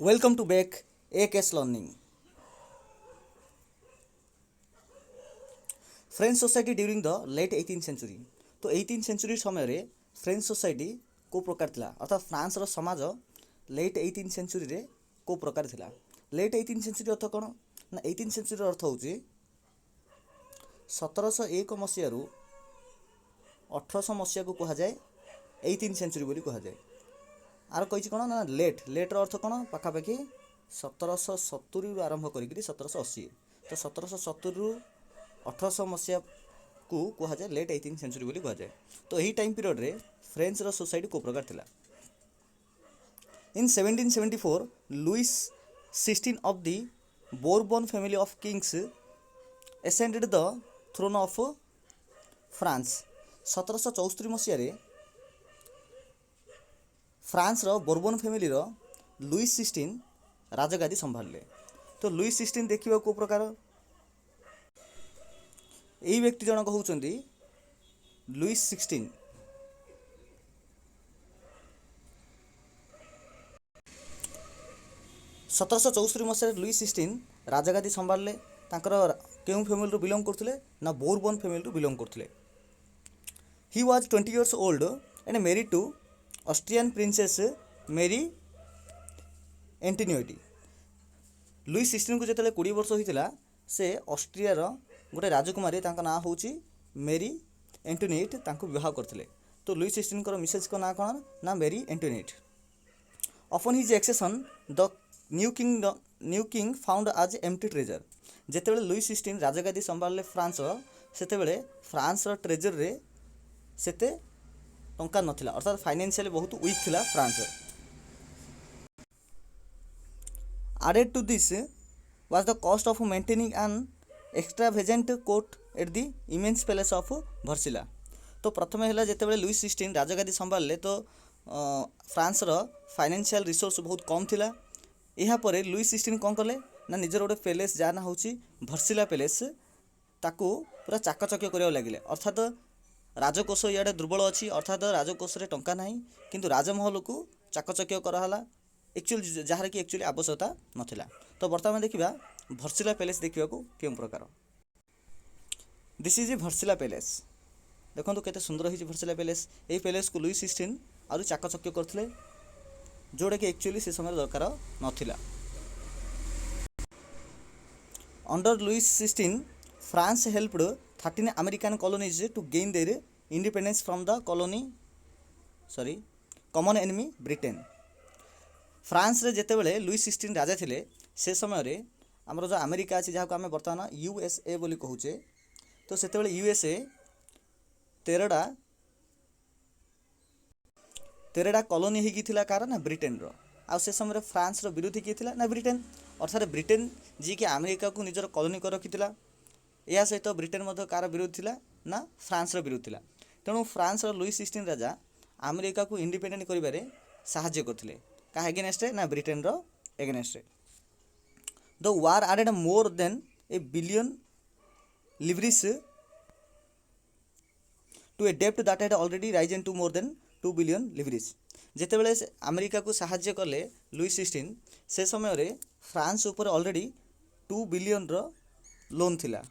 Welcome to back AKS Learning. French society during the late 18th century. तो 18th century समय French society को प्रकार थिला अर्थात फ्रांस रो समाज लेट 18th सेंचुरी रे को प्रकार थिला। लेट 18th सेंचुरी अर्थ कौन ना 18th सेंचुरी अर्थ होची 1701 मसीह रु 1800 मसीह को कहा जाए 18th सेंचुरी बोली कहा जाए। आर कही कौन ना लेट रो अर्थ कौन पाखापाखि 1770 रु आरंभ करी 1780। तो 1770 रु 1800 मसीहा को कहा जाए लेट 18th सेंचुरी बोली कहा जाए। तो यही टाइम पीरियड रे फ्रेंच रो सोसाइटी को प्रकार थिला। In 1774 Louis 16 of the Bourbon family of kings ascended the throne of France. 1774 मसीह रे फ्रांस रो बोरबन फैमिली रो लुइस 16 राजगादी संभाले। तो लुइस 16 देखिबा को प्रकार यही व्यक्ति जनक होउचंदी लुइस 16। सतरश 74 मसीह लुइस 16 राजगादी संभाले। तांकर केउ फैमिली रो बिलोंग करथिले ना बोरबन फैमिली रो बिलोंग करथिले। He was 20 years old and married to Austrian princess Marie Antoinette. Louis 16 को जेतले 20 वर्ष होइतिला से ऑस्ट्रिया रो गोटे राजकुमारी तांका ना होची मेरी एंटोनिएट तांको विवाह करथिले। तो लुइस 16 को मिसेस को ना कोन ना Marie Antoinette. Upon his accession the new king found as empty treasure. जेतेबेले लुइस 16 राजगादी संभाले फ्रांस सेतेबेले फ्रांस रो ट्रेजर रे सेते टंका नथिला अर्थात फाइनेंशियली बहुत वीक थिला France. Added to this was the cost of maintaining an extravagant court at the immense palace of Versailles. तो प्रथम है जितेबाला लुइस 16 राजगादी संभाले तो फ्रांस रो फाइनेंशियल रिसोर्स बहुत कम थिला। यहाँ पर लुइस 16 कौन कले ना निजर गोटे पैलेस जहाँ ना होची वर्सिला पैलेस ताकू पूरा चाकचक्य करने लगे। अर्थात राजकोष इे दुर्बल अच्छी अर्थात राजकोष रे टंका नहीं किंतु राजमहल को चाकचक्य कराला एक्चुअली जहाँ कि एक्चुअली आवश्यकता नथिला। तो बर्तमान देखा वर्सिला पैलेस देखा क्यों प्रकार। This is a Versailles palace. देखो केते सुंदर होती वर्सिला पैलेस। यही पैलेस को लुइस 16 आउ चाकचक्य करथिले जोड़ा कि एक्चुअली से समय दरकार नथिला। Under Louis 16 France helped 13 American colonies to gain their independence from the common enemy Britain. France रे जेतेबेले लुइस 16 राजा थिले से समय रे हमरो जो अमेरिका अछि जहाँ को आम बर्तमान यूएसए बोली कहूचे। तो सेतेबेले यूएसए 13टा कॉलोनी होगी थिला कार ना ब्रिटेन रो। आ से समय फ्रांस रो विरोधी किए थिला ना ब्रिटेन अर्थात ब्रिटेन जी कि अमेरिका को निजर कॉलोनी कर रखिथिला। या सहित ब्रिटेन मध्य कार विरोध थिला ना फ्रांस रो विरोध थिला। तेणु फ्रांस रो लुइस 16 राजा अमेरिका को इंडिपेंडेंट करिबारे साहाय्य करथिले का एगेंस्ट ना ब्रिटेन रो against. The war added more than a billion livres to a डेप्ट that had already risen to more than 2 billion livres. जेतेबेले अमेरिका को साहाय्य कले लुइस 16 से समय रे फ्रांस ऊपर ऑलरेडी 2 बिलियन रो लोन थिला।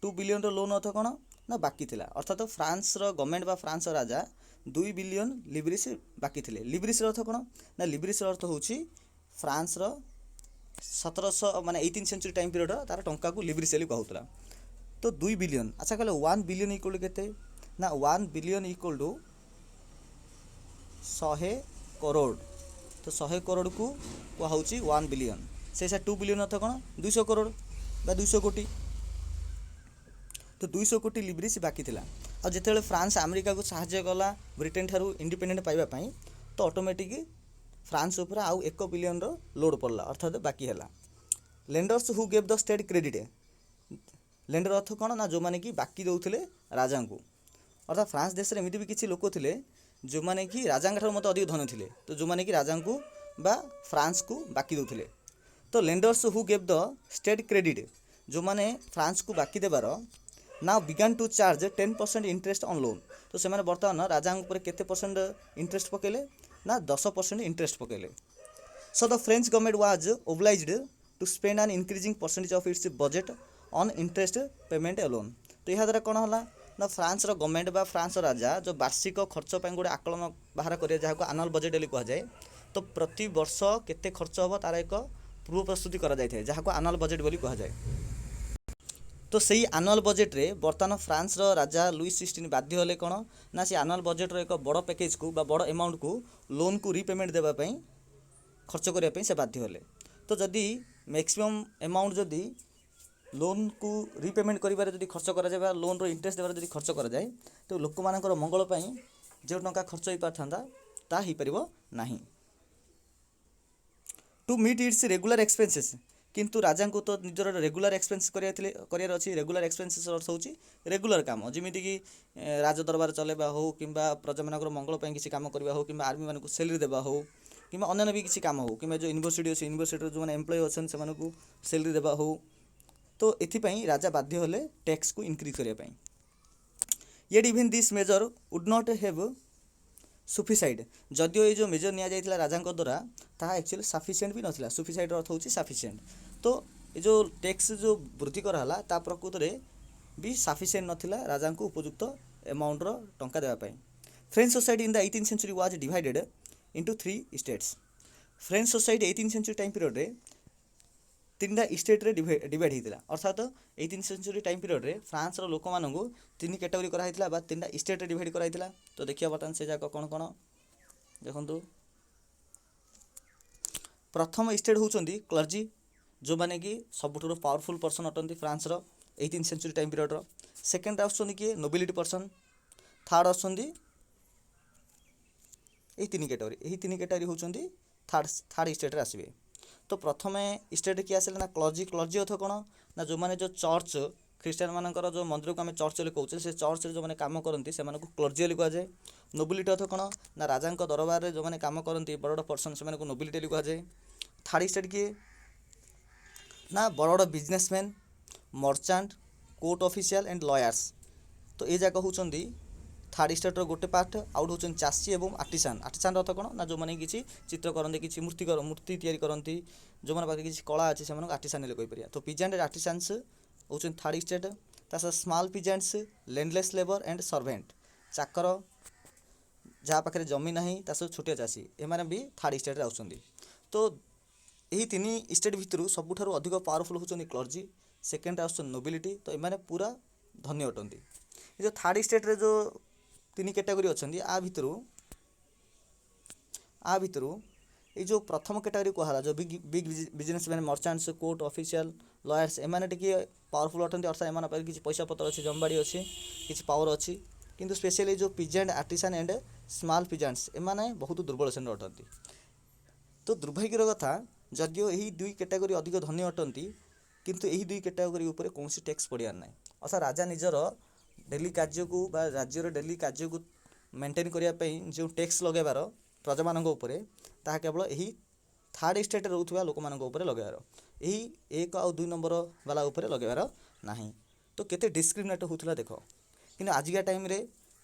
2 बिलियन रो लोन अर्थ कौन ना बाकी थिला अर्थात फ्रांस रो गवर्नमेंट बा फ्रांस राजा 2 बिलियन लिवरीज बाकी थिले। लिवरीज अर्थ कौन ना लिवरीज अर्थ होची फ्रांस रो 1700 माने 18th सेंचुरी टाइम पीरियड तार टंका को लिवरीज कहूला। तो 2 बिलियन अच्छा कहले 1 बिलियन इक्वल केते ना 1 बिलियन इक्वल टू 100 करोड़। तो 100 करोड़ को कहूँ 1 बिलियन से 2 बिलियन अर्थ कौन 200 करोड़ बा 200 कोटी। तो 200 कोटी लिवरीज बाकी थिला। आ जेतेबेले फ्रांस अमेरिका को साहाय्य कला ब्रिटेन ठारू इंडिपेंडेंट पाइबा पई तो ऑटोमेटिक फ्रांस ऊपर आउ 1 बिलियन रो लोड पड़ला अर्थात बाकी है। Lenders who gave the state credit. Lender अर्थ कौन ना जो माने कि बाकी दौले राजा को अर्थात फ्रांस देश में एमती भी किसी लोक थे जो माने कि राजा मत अधिक धनी थे तो जो माने कि राजा को बा फ्रांस को बाकी दौले। तो lenders who gave the state credit जो माने फ्रांस को बाकी देवार now began to charge 10% interest on loan. तो से बर्तमान राजा केते परसेंट इंटरेस्ट पकेले ना 10% interest पकेले। So the French government was obliged to spend an increasing percentage of its budget on interest payment alone. तो यहाँ द्वारा कौन होला ना फ्रांस गवर्नमेंट बा फ्रांस राजा जो वार्षिक खर्च पर गोटे आकलन बाहर करें जहाँ आनुअल बजेट बोली कहुए तो प्रति वर्ष केते खर्च हम तार एक पूर्व प्रस्तुति करा जाए जहाँ आनुअल बजेट बोली कहुए। तो सही आनुअल बजेट रे बर्तमान फ्रांस राजा लुइस 16 बाध्य होले कौन ना से आनुअल बजेट एक बड़ पैकेज को बड़ अमाउंट को लोन को रिपेमेंट देवाई खर्च करने से बाध्य होले। तो जदि मैक्सिमम अमाउंट जदि लोन को रिपेमेंट करिबारे जदि खर्च करा जाए लोन रो इंटरेस्ट देबारे जदि खर्च करा जाए तो लोक मानकर मंगल पई जो टंका खर्च हो पारथांदा ता ही परिबो नाही। To meet its regular expenses किंतु राजा को तो निजर रेगुलर एक्सपेंस करार अच्छी रेगुलर एक्सपेंसेस अर्थ होची रेगुलर काम जिमिति कि राज दरबार चलेबा हो किंबा प्रजा मानकर मंगल पई किसी काम करबा हो किंबा आर्मी मानक सैलरी देबा हो किंबा अन्य भी किसी काम हो कि जो यूनिवर्सिटी अच्छे यूनिवर्सिटी जो मैंने एम्प्लॉय अच्छे से सैलरी देबा हो तो एथिपाई राजा बाध्य होले टैक्स को इनक्रीज करने। Yet even this measure would not have sufficed जदियो ये जो मेजर निया जाइथिला राजा द्वारा ताहा एक्चुअली सफिशिएंट भी नथिला। सुफिसाइड अर्थ होची सफिशिएंट। तो ये जो टैक्स जो वृद्धि कराला ता प्रकृत रे भी सफिशिएंट नथिला राजा को उपयुक्त अमाउंट रो टंका देबा पई। French society in the 18th century was divided into 3 states. French society 18th century time period रे 3टा स्टेट रे डिवाइड होता अर्थात 18th सेंचुरी टाइम पीरियड रे फ्रांस रो लोक मानू 3 कैटेगरी कराइला बा 3टा स्टेट रे डिवाइड कराइला। तो देखिए बर्तमान से जाक कौन कौन देखु। प्रथम स्टेट होउचंदी क्लर्जी जो माने कि सबुठुर पावरफुल पर्सन अटंती फ्रांस रो 18th सेंचुरी टाइम पीरियड रो। सेकंड आउचंदी कि नोबिलिटी पर्सन। थर्ड आउचंदी यही 3 कैटेगरी होउचंदी थर्ड स्टेट रे आसीबे। तो प्रथम स्टेट किए आसे ना क्लर्जी। क्लर्जी अर्थ कौन ना जो मैंने जो चर्च ख्रीस्टान मानकर जो मंदिर को आम चर्च कहते से चर्च जो मैंने कम करती से क्लर्जी कहुए। नोबिलिटी अर्थ कौन ना राजा दरबार में जो मैंने कम करती बड़ बड़ पर्सन से नोबिलिटी कहुए। थर्ड स्टेट किए ना बड़ बड़ businessman merchant court official and lawyers. तो ये जाक होती थर्ड स्टेट गोटे पार्ट आउट होचन चाषी एवं आर्टिसान। आर्टिसान अर्थ कौन ना जो मैंने किसी चित्र करते किसी मूर्ति तैयारी करती जो मैंने पाखे किसी कला अच्छी से आर्टिसान कहीपर। तो पिजेंट आर्टिसान्स होचन थर्ड स्टेट। तास small peasants landless labour and servant चाकर जहाँ पाखे जमी ना तास छोटिया चाषी एम भी थर्ड स्टेट आउट। तो यही 3 स्टेट भितर सबुठ अधिक पावरफुल होचन क्लर्जी। सेकेंड आउट नोबिलिटी। तो एम पूरा धनी अटंती। जो थर्ड स्टेट रे जो 3 कैटेगरी अच्छा आ भितर ये जो प्रथम कैटेगरी कहला जो big businessman merchants court official lawyers एमाने टिके पावरफुल अटंती अर्थात एमान पर किसी पैसा पत्र अच्छी जमबाड़ी अच्छी किसी पावर अच्छी किंतु स्पेशली जो peasant artisan and small peasants एमाने बहुत दुर्बल श्रेणी अटंती। तो दुर्भाग्यर कथा जदियो यही 2 कैटेगरी अधिक धनी अटंती किंतु यही 2 कैटेगरी उपर कौन टैक्स पड़ियार ना अर्थात राजा निजर डेली कार्य को राज्यर डेली कार्य को मेंटेन करने जो टैक्स लगेबार प्रजा मान ताहा केवल यही थर्ड स्टेट रोकवा लोक मान लगेबार यही 1 और 2 नंबर वाला उपर लगेबार नहीं। तो केते डिस्क्रिमिनेट होता देख कि आजिका टाइम रे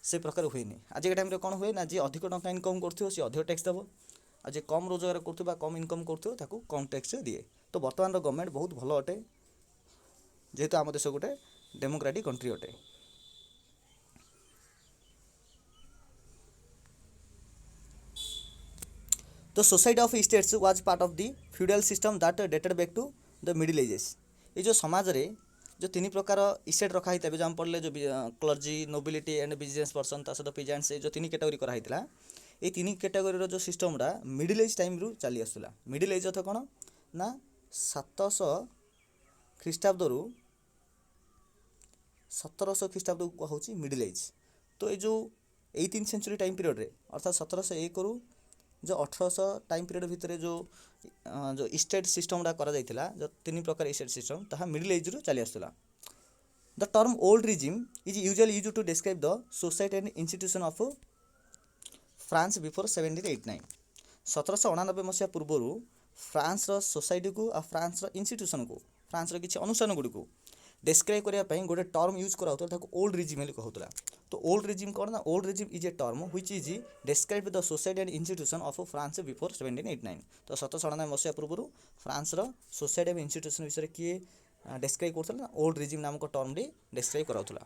से प्रकार हुए। आजिका टाइम रे कौन हुए ना जी अधिक टंका इनकम करथिबो सी अधिक टैक्स देबो आ जे कम रोजगार करथिबो कम इनकम करथिबो ताकू कम टैक्स दिए। तो वर्तमान गवर्नमेंट बहुत भल अटे जेहेतु आम देश गोटे डेमोक्रेटिक कंट्री अटे। तो society of states was part of the feudal system that dated back to the middle ages. ये जो समाज रे जो 3 प्रकार स्टेट रखा होता है जो हम पढ़ले जो clergy nobility and business person ता सहित पिजेंट्स जो 3 कैटेगरी करा होता ये 3 कैटेगरी जो सिस्टमटा मिडिल एज टाइम रू चली आसला। मिडिल एज अर्थ कौन ना 700 ख्रीष्टाब्द रु 1700 ख्रीष्टाब्द को हूँ मिडिल एज। तो ये जो 18th सेंचुरी टाइम पीरियड रे अर्थात 1701 रु जो 1800 टाइम पीरियड भितर जो स्टेट सिस्टम गुड़ा करा जाइथिला जो 3 प्रकार स्टेट सिस्टम ताहा मिडिल एज रु चली आसला। The term old regime is usually used to describe the society and institution of France before 1789। 1799 मसीहा पूर्व फ्रांस रो सोसाइटी को आ फ्रांस रो इंस्टीट्यूशन को फ्रांस रो किछि अनुष्ठान गुडी को ଡେସ୍କ୍ରାଇବ୍ କରିବା ପାଇଁ ଗୋଟେ ଟର୍ମ ୟୁଜ୍ କରାହେଉଥିଲା, ତାକୁ ଓଲ୍ଡ ରିଜିମ୍ ବୋଲି କହୁଥିଲା। ତ ଓଲ୍ଡ ରିଜିମ୍ କ'ଣ ନା, old regime is a term which is describe the society and institution of France before 1789। ତ 1799 ମସିହା ପୂର୍ବରୁ ଫ୍ରାନ୍ସର ସୋସାଇଟି ଏବଂ ଇନଷ୍ଟିଟ୍ୟୁସନ୍ ବିଷୟରେ କିଏ ଡେସ୍କ୍ରାଇବ୍ କରୁଥିଲା ନା, ଓଲ୍ଡ ରିଜିମ୍ ନାମକ ଟର୍ମଟି ଡେସ୍କ୍ରାଇବ୍ କରାଉଥିଲା।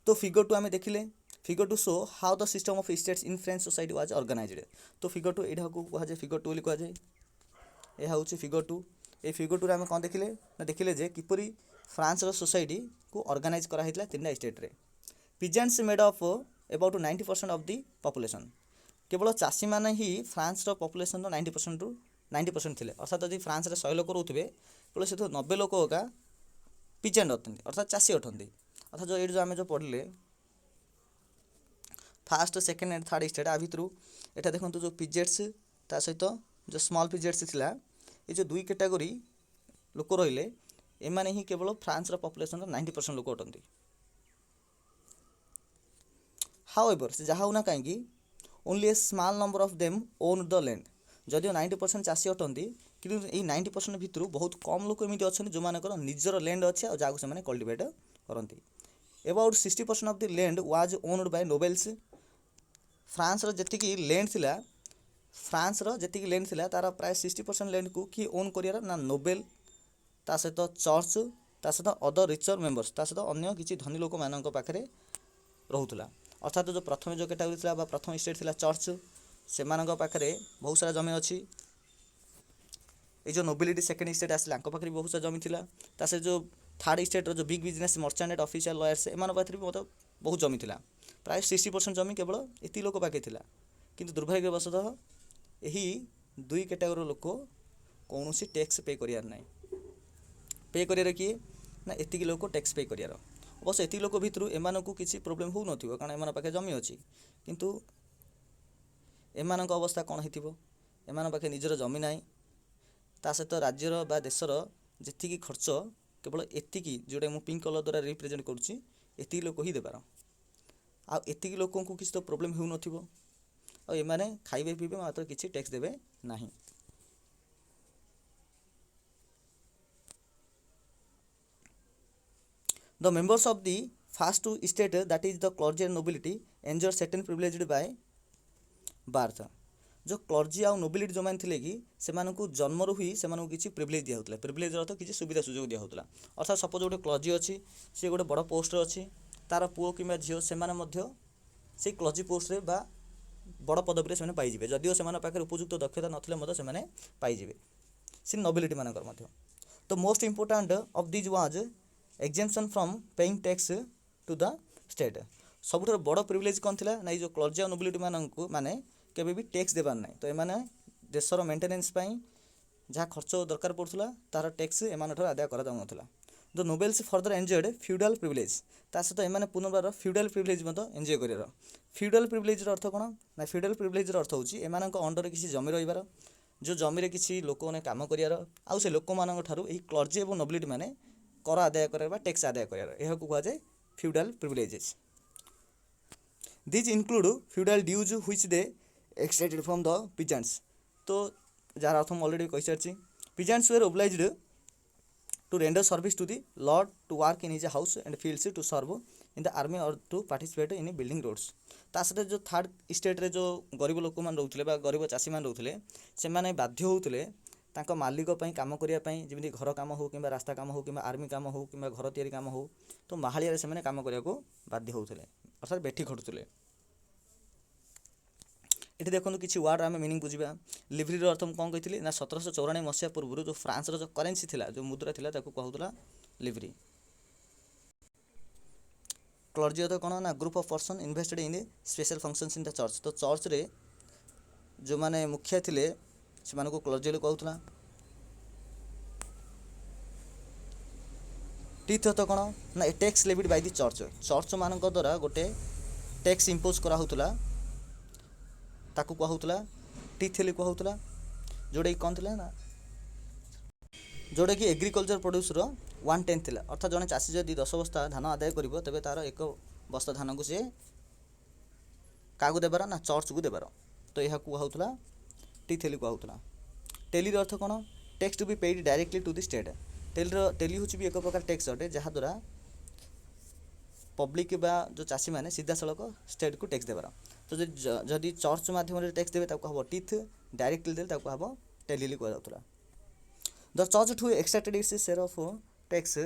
तो फिगर टू आम देखिले, figure two show how the system of states in French society was organised. तो फिगर टू यहाँ को कहुए फिगर टू बोली कहुए, यह हूँ फिगर टू। ये फिगर टू आम कौन देखिले ना, देखिले जे किपरि फ्रांस सोसाइटी को ऑर्गेनाइज कराइला तीन स्टेट रे। Peasants made of about 90% of the population. केवल चाषी मैंने ही फ्रांस पॉपुलेशन 90% रु 90% थे। अर्थात यदि फ्रांस रे 100 लोक रोथे केवल से 90 लोक का पिजेंट अटंती, अर्थात चाषी अटंती। अर्थात जो ये आम जो पढ़ले first second and third state, आ भितर एटा देखो जो पिजेट्स ता सहित जो स्मॉल पिजेट्स थिला, ये जो दुई कैटेगरी लोक रहिले एमाने ही केवल फ्रांस पॉपुलेशन 90% लोक अटंती। हाउएवर से जहाँ होना कहीं only a small number of them own the land. जदिव 90% चाषी अटंती कि 90% भितर बहुत कम लोक एमती अच्छा जो मानकर निजर लैंड अच्छे और जहाँ से कल्टिवेट करती। About 60% of the land was owned by nobles. France जी लैंड थिला, फ्रांस जी लैंड थिला तार प्राय 60% लैंड को किए ओन करियार ना, नोबेल ता सहित चर्च ता सहित अदर रिचर मेंबर्स ता सहित अन्य किसी धनी लोक मान पाखे रोला। अर्थात जो प्रथम जो कैटेगरी थिला बा प्रथम स्टेट थिला चर्च, से पाखे बहुत सारा जमी अच्छी। ये जो नोबिलिटी सेकेंड स्टेट आसला पाखे बहुत सारा जमी थिला। तासे जो थर्ड स्टेट जो big business merchant official lawyers एमान पाखे भी मतलब बहुत जमी थिला। प्राय 60% जमी केवल एति लोक पाखे थिला। किंतु दुर्भाग्यवशतः यही दुई कैटेगरी लोक कौन सी टैक्स पे करियार नहीं। पे करियार किए ना, एतिक लोक टैक्स पे करियार। अवश्य एतिक लोक भितर एमान को किसी प्रोब्लेम हो नथिबो, कारण एमान पाखे जमी अच्छी। किंतु एमान अवस्था कौन होइथिबो, एमान पाखे निजर जमी नाही, ता सहित राज्यर बा देशर जेतिकी खर्च केवल एतिकी जोटा मुझे पिंक कलर द्वारा रिप्रेजेंट करुच्ची, एतिकी लोक ही देबार। आ एतिकी लोक को किसी तो प्रोब्लेम हो नथिबो, आ एमाने खाइबे पीबे मात्र किसी टैक्स देबे नाही। The members of the first two state that is the clergy and nobility enjoy certain privileged by birth. जो क्लर्जी आउ नोबिलिटी जो मैंने कि से जन्मरू ही से किसी प्रिविलेज दिया होता। प्रिविलेज अर्थ किसी सुविधा सुजोग दिया होता। अर्थात सपोज गोटे क्लर्जी अच्छी, सी गोटे बड़ पोस्ट अच्छी, तार पुओ कि झील से क्लर्जी पोस्ट रे बा बड़ पदवी से पाइबे, जदिव से पाखे उपयुक्त दक्षता नथिले से पाइबे सी नोबिलिटी मानकर। तो most important of these was exemption from paying tax to the state. सबुठ बड़ प्रिविलेज कौन थिला ना, जो क्लर्जी और नोबिलिटी माने केबे भी टैक्स देबार नहीं। तो एमाने देशर मेंटेनेंस जहाँ खर्च दरकार पड़ूला तार टैक्स एमान आदाय करा जाउ नथिला। The nobles further enjoyed feudal privilege, ता सहित एमाने पुनर्बार फ्यूडल प्रिविलेज एंजॉय करार। फ्यूडल प्रिविलेज अर्थ कौन ना, फ्यूडल प्रिविलेज अर्थ होची एमानक अंडर किसी जमी रहिबार, जो जमी किसी लोक मैंने काम करार, आउ से लोक मान क्लर्जी और नोबिलिटी माने कर आदाय करार टैक्स आदाय करार, यह कहुए feudal privileges. These include feudal dues which they extracted from the peasants. तो जार अर्थ मुझे ऑलरेडी कही सारी। Peasants were obliged to render service to the lord, to work in his house and fields, to serve in the army or to participate in building roads. तासते जो third state रे जो गरीब लोक मैंने रोते गरीब चाषी मैंने रोते से बाध्य होते तांको मालिक काम करने, जमी घर काम हो कि रास्ता काम हो कि आर्मी काम हो कि घर तैयारी काम हो, तो माहालिया से काम करने को बाध्य होते, अर्थात बेठी खटुले। ये देखो किसी वार्ड आम मीनिंग बुझा। लिवरी अर्थ कौन कही ना, 1794 मसीहा पूर्व जो फ्रांस जो करेन्सी थिला, जो मुद्रा थिला ताको कहूला लिवरी। क्लर्जी अर्थ कौन ना, group of person invested in special functions in the church. तो चर्च रे जो माने मुखिया थिले से क्लर्जी कहूला। टीथ अर्थ कौन ना, a tax levied by the church. Church मान द्वारा गोटे टैक्स इम्पोज करा होतला, ताकू कहूला टीथ हेली कहूला, जोड़ा कि कौन थिला ना, जोड़ा कि एग्रीकल्चर प्रोड्यूसर 1/10 थिला। अर्थात जड़े चाषी जदि 10 बस्ता धान आदाय करिवो तेबे तार 1 बस्ता धान को सी क्या देवार ना, चर्च को देवार। तो यह कहूला टीथ हेली कहूला। टेली अर्थ कौन tax to be paid directly to the state. टेली हूँ भी एक प्रकार टैक्स अटे जहाँद्वारा पब्लिक बा जो चाषी मैंने सीधा सड़क स्टेट को टैक्स देवार। तो जदि चर्च माध्यम टैक्स देवे हम टीथ, डायरेक्टली देले हम टेली कहुला। The church too extracted its share of tax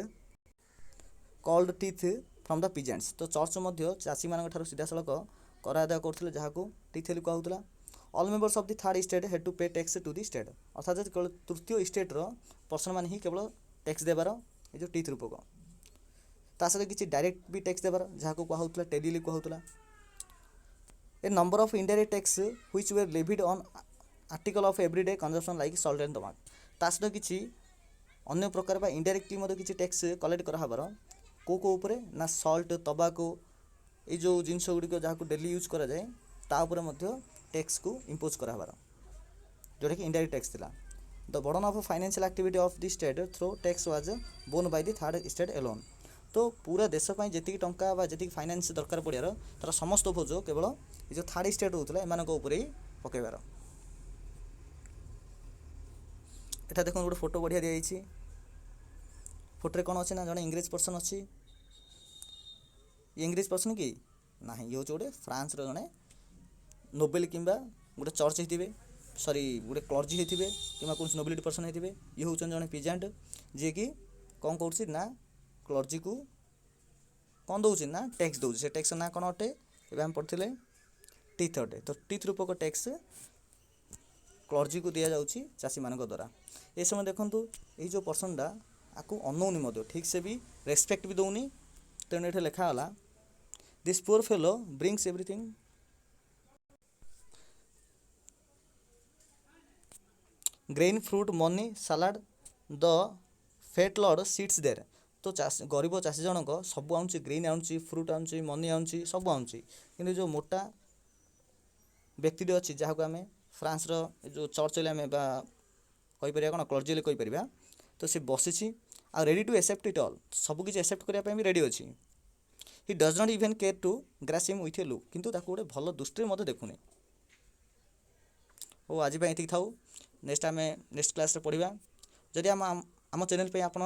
called tithe from the peasants. तो चर्च मध्य चाषी मान सीधा सड़क कर आदाय करते जहाँ टीथ कहूला। All members of the third state had to pay tax to the state. अर्थात केवल तृतीय स्टेट पर्सन मैंने ही केवल टैक्स देवार ये जो टीथ रूपक। ता सहित किसी डायरेक्ट भी टैक्स देवार जहाँ को कहूला टेली कहूला। A number of indirect tax which were levied on article of everyday consumption like salt and tomato. ता सहित किसी अन्य प्रकार बा इनडायरेक्टली किसी टैक्स कलेक्ट कराबार को ऊपर ना सॉल्ट तबाको ये जो जिनस गुड़िक जहाँ डेली यूज कराए तापर टैक्स को इम्पोज कराबार जोटा कि इनडायरेक्ट टैक्स थिला। The burden of financial activity of the state through tax was borne by the third state alone. तो पूरा देश जी टंका जी फाइनेंस दरकार पड़ार तार समस्त बोझ केवल ये जो थर्ड स्टेट होता है एम ही पकईबार। एटा देखो गोटे फोटो बढ़िया दी फोटो कौन अच्छे ना जड़े इंग्रेज पर्सन अच्छी। ये इंग्रेज पर्सन कि ना ये हूँ गोटे फ्रांस जड़े नोबेल कि गोटे चर्च होते सॉरी गोटे क्लर्जी होते कि कौन नोबिलिटी पर्सन होते। ये हूँ जड़े पीजेंट जी कि कौन कर ना क्लर्जी को कौन दौर ना टैक्स दौर। से टैक्स ना कौन अटे ये आम पढ़ते टीथ अटे। तो टीथ रूपक टैक्स क्लर्जी को दि जाऊँगी चाषी मान द्वारा। ये समय देखूँ ये जो पर्सनटा आपको अनौनी ठीक से भी रेस्पेक्ट भी दौनी। तेणु ये लिखाला this poor fellow brings everything grain fruit money salad the fat lord sits there. तो गरीब चाषी जनक सब आनुची ग्रीन आनुची फ्रूट आनुची मनी आनुची सब आनुची कि जो मोटा व्यक्ति अच्छी जहाँ को आम फ्रांस जो चर्च आम कहीपर कौन क्लर्जी कहीपर। तो सी बसी आ ready to accept it all सब किसी एक्सेप्ट करने भी रेडी अच्छी। He does not even care to grace him with a look किंतु ताको गोटे भल दृष्टि मत देखुनी। ओ आज ये था नेक्स्ट आम नेक्स्ट क्लास पढ़ा। जदि आम चैनल पे आप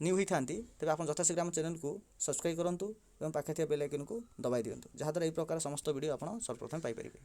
न्यू होता तेज आप यथाशीघ्र आम चैनल को सब्सक्राइब करूँ और पाखे बेल आइकन को दबाई दिंतु जहाँद्वारा यह प्रकार समस्त वीडियो आप सर्वप्रथम पाइपर।